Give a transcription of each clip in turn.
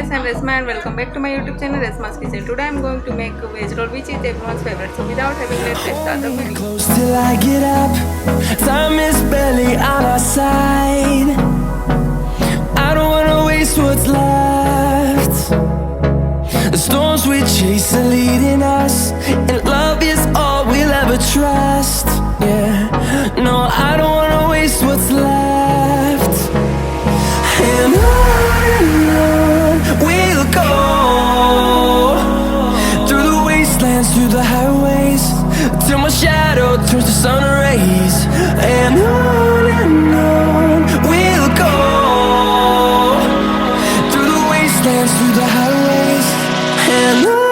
guys, I'm Reshma and welcome back to my YouTube channel Reshma's Kitchen. Today I'm going to make a veg roll which is everyone's favorite. So without having late, let's start the video. Close till I get up, time is barely on our side. I don't wanna waste what's left. The storms we chase are leading us, and love is all we'll ever trust. Yeah, no, I don't wanna waste what's left. And on we'll go, through the wastelands, through the highways, till my shadow turns to sun rays. And on we'll go, through the wastelands, through the highways, and on.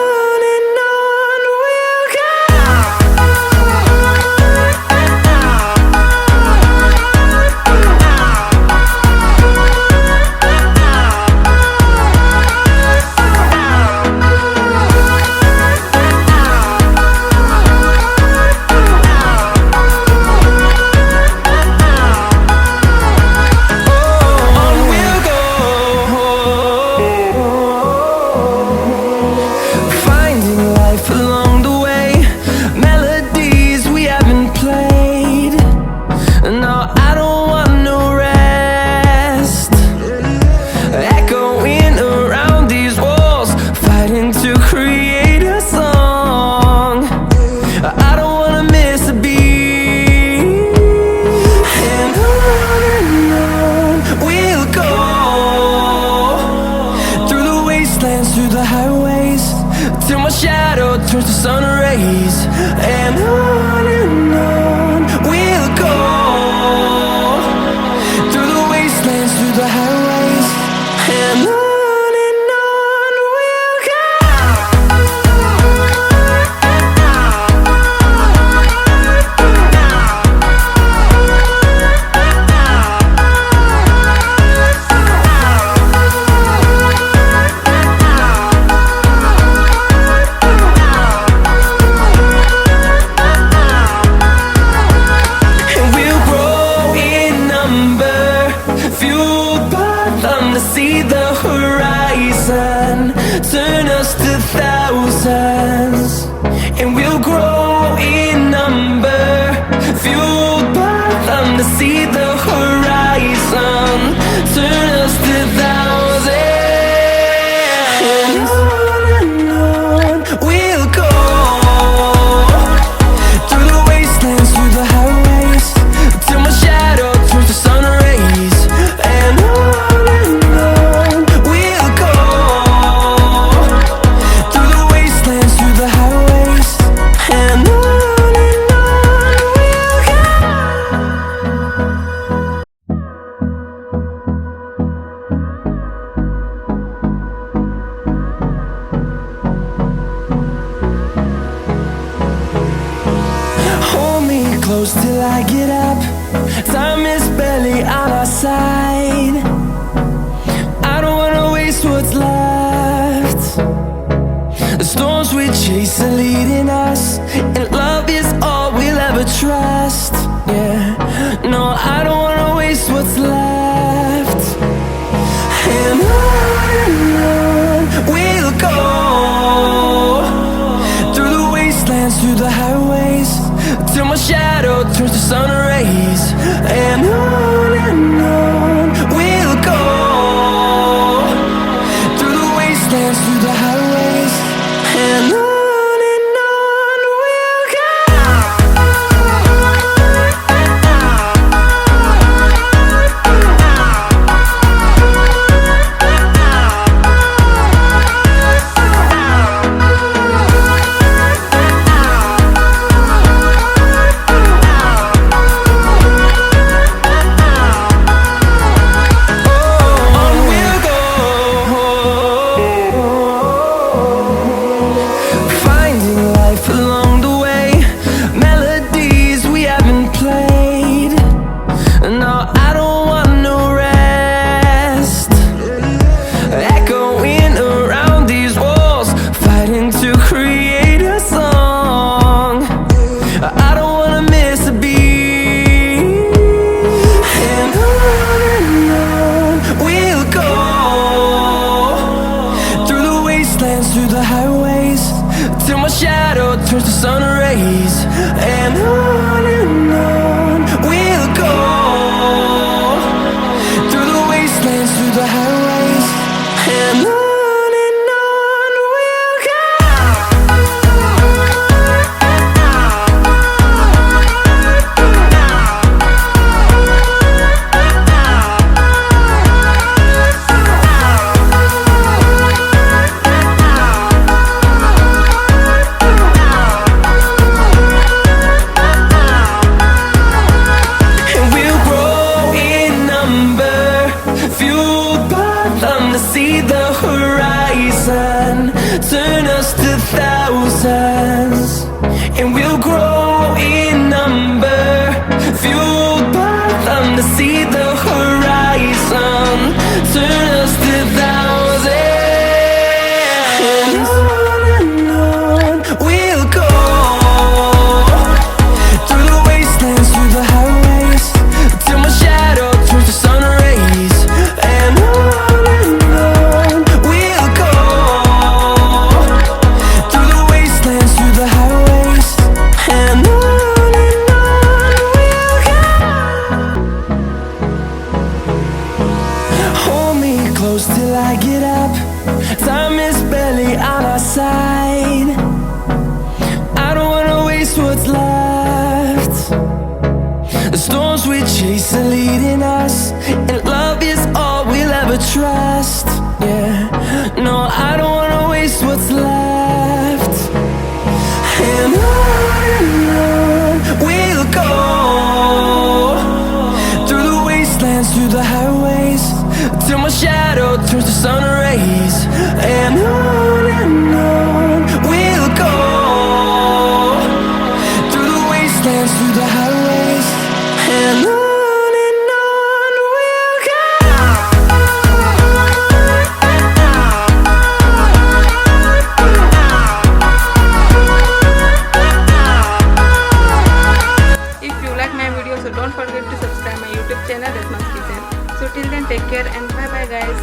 Through the highways, till my shadow turns to sun rays. And on we'll go, through the wastelands, through the highways, and on. See the horizon turn us to thousands, and we'll grow in number, fueled by them to see the horizon turn us to thousands. And on we'll go, through the wastelands, through the highways, till my shadow turns to sun rays. And on close till I get up, time is barely on our side. I don't wanna waste what's left. The storms we chase are leading us, and love is all we'll ever trust. Yeah, no, I don't wanna waste what's left. And on we'll go, through the wastelands, through the highways, till my shadow turns to sun rays. And on we'll go, through the wastelands, through the highways, and on. We'll go. see the horizon. Turn us to thousands, and we'll grow in number. Fueled by them to see the horizon. Turn us to thousands, and on we'll go. Through the wastelands, through the highways, till my shadow turns to sun rays. And on we'll go. Through the wastelands, through the highways, and on we'll go. Hold me close till I get up. Time is barely on our side. I don't wanna waste what's left. The storms we chase are leading us, and love is all we'll ever trust. Yeah, no, I don't wanna waste what's left. And on we'll go. Through the wastelands, through the highways, till my shadow turns to sun rays. And on we'll go. Through the wastelands, through the highways, and on we'll go. If you like my video, so don't forget to subscribe my YouTube channel Reshma's Kitchen. So till then, take care and bye bye guys.